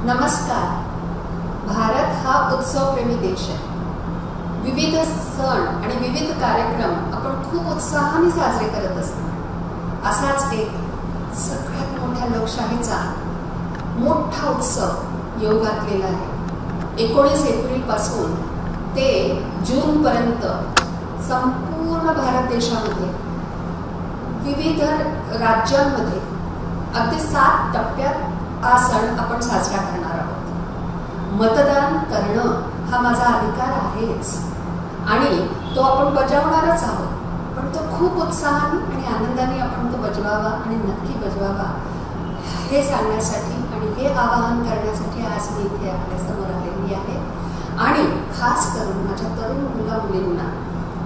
नमस्कार. भारत हा उत्सवप्रेमी देश आहे. विविध सण आणि विविध कार्यक्रम आपण खूप उत्साहाने साजरे करत असतो. असाच एक सगळ्यात मोठ्या लोकशाहीचा मोठा उत्सव येऊ घातलेला आहे. 19 एप्रिल पासून ते जून पर्यंत संपूर्ण भारत देशामध्ये विविध राज्यांमध्ये अगदी 7 टप्प्यात हा सण आपण साजरा करणार आहोत. मतदान करणं हा माझा अधिकार आहेच आणि तो आपण बजावणारच आहोत, पण तो खूप उत्साहाने आणि आनंदाने आपण तो बजवावा आणि नक्की बजवावा हे सांगण्यासाठी आणि हे आवाहन करण्यासाठी आज मी इथे आपल्यासमोर आलेली आहे. आणि खास करून माझ्या तरुण मुला-मुलींना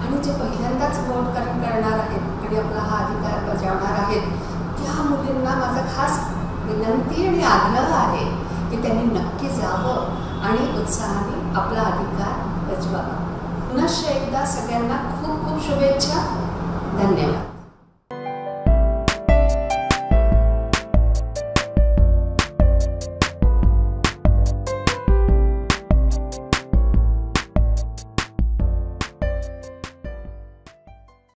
आणि जे पहिल्यांदाच वोट करणार आहेत आणि आपला हा अधिकार बजावणार आहेत त्या मुलींना माझा खास विनंती आणि आग्रह आहे की त्यांनी नक्की जावं आणि उत्साहाने आपला अधिकार बजवावा. पुनश्च एकदा सगळ्यांना खूप खूप शुभेच्छा. धन्यवाद.